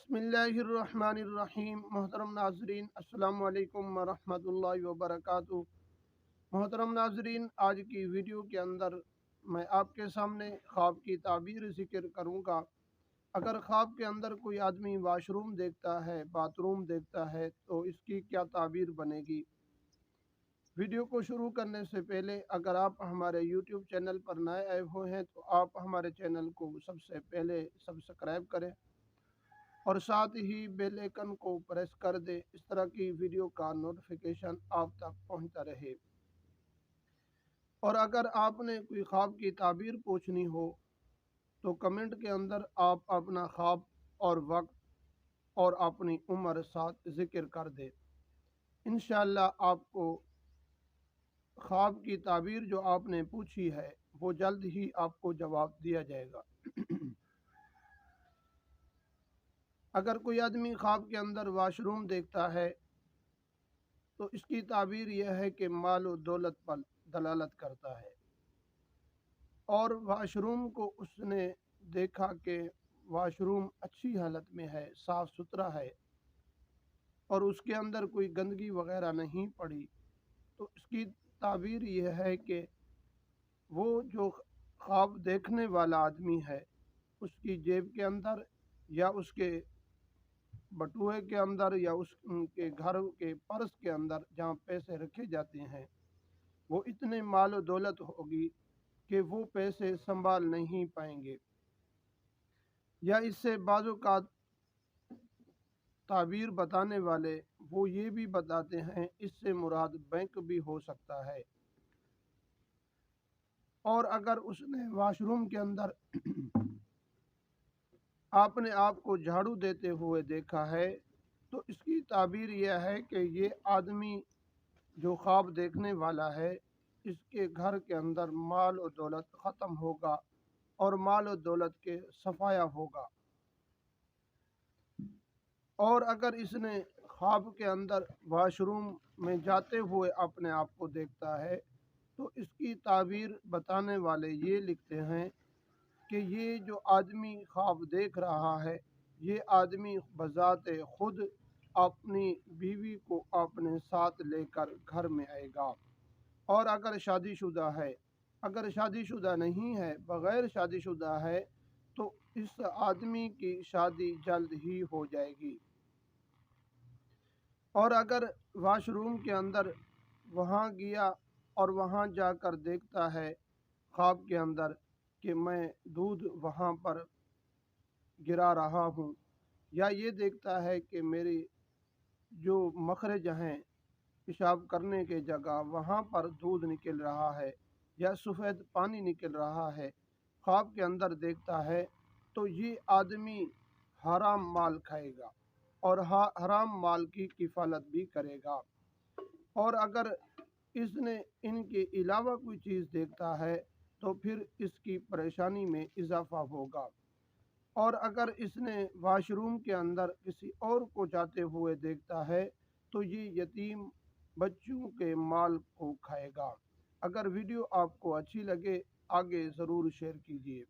बिस्मिल्लाहिर्रहमानिर्रहीम। मोहतरम नाजरीन, अस्सलाम वालेकुम वरहमतुल्लाहि वबरकातुहू। मोहतरम नाजरीन, आज की वीडियो के अंदर मैं आपके सामने ख्वाब की ताबीर ज़िक्र करूँगा। अगर ख्वाब के अंदर कोई आदमी वाशरूम देखता है, बाथरूम देखता है, तो इसकी क्या ताबीर बनेगी। वीडियो को शुरू करने से पहले अगर आप हमारे यूट्यूब चैनल पर नए आए हुए हैं तो आप हमारे चैनल को सबसे पहले सब्सक्राइब करें और साथ ही बेल आइकन को प्रेस कर दें। इस तरह की वीडियो का नोटिफिकेशन आप तक पहुंचता रहे। और अगर आपने कोई ख्वाब की ताबीर पूछनी हो तो कमेंट के अंदर आप अपना ख्वाब और वक्त और अपनी उम्र साथ ज़िक्र कर दें। इंशाअल्लाह आपको ख्वाब की ताबीर जो आपने पूछी है वो जल्द ही आपको जवाब दिया जाएगा। अगर कोई आदमी ख्वाब के अंदर वाशरूम देखता है तो इसकी ताबीर यह है कि माल और दौलत पर दलालत करता है। और वाशरूम को उसने देखा कि वाशरूम अच्छी हालत में है, साफ़ सुथरा है और उसके अंदर कोई गंदगी वगैरह नहीं पड़ी, तो इसकी ताबीर यह है कि वो जो ख्वाब देखने वाला आदमी है उसकी जेब के अंदर या उसके बटुए के अंदर या उसके घर के पर्स के अंदर जहाँ पैसे रखे जाते हैं वो इतने माल और दौलत होगी कि वो पैसे संभाल नहीं पाएंगे। या इससे बाज़ों का ताबीर बताने वाले वो ये भी बताते हैं इससे मुराद बैंक भी हो सकता है। और अगर उसने वाशरूम के अंदर अपने आप को झाड़ू देते हुए देखा है तो इसकी ताबीर यह है कि ये आदमी जो ख्वाब देखने वाला है इसके घर के अंदर माल और दौलत ख़त्म होगा और माल और दौलत के सफाया होगा। और अगर इसने ख्वाब के अंदर वाशरूम में जाते हुए अपने आप को देखता है तो इसकी ताबीर बताने वाले ये लिखते हैं कि ये जो आदमी ख्वाब देख रहा है ये आदमी बज़ाते खुद अपनी बीवी को अपने साथ लेकर घर में आएगा। और अगर शादीशुदा है, अगर शादीशुदा नहीं है, बग़ैर शादीशुदा है, तो इस आदमी की शादी जल्द ही हो जाएगी। और अगर वाशरूम के अंदर वहाँ गया और वहाँ जाकर देखता है ख्वाब के अंदर कि मैं दूध वहाँ पर गिरा रहा हूँ, या ये देखता है कि मेरी जो मखरज हैं पेशाब करने के जगह वहाँ पर दूध निकल रहा है या सफ़ेद पानी निकल रहा है, ख्वाब के अंदर देखता है, तो ये आदमी हराम माल खाएगा और हराम माल की किफ़ालत भी करेगा। और अगर इसने इनके अलावा कोई चीज़ देखता है तो फिर इसकी परेशानी में इजाफ़ा होगा। और अगर इसने वाशरूम के अंदर किसी और को जाते हुए देखता है तो ये यतीम बच्चों के माल को खाएगा। अगर वीडियो आपको अच्छी लगे आगे ज़रूर शेयर कीजिए।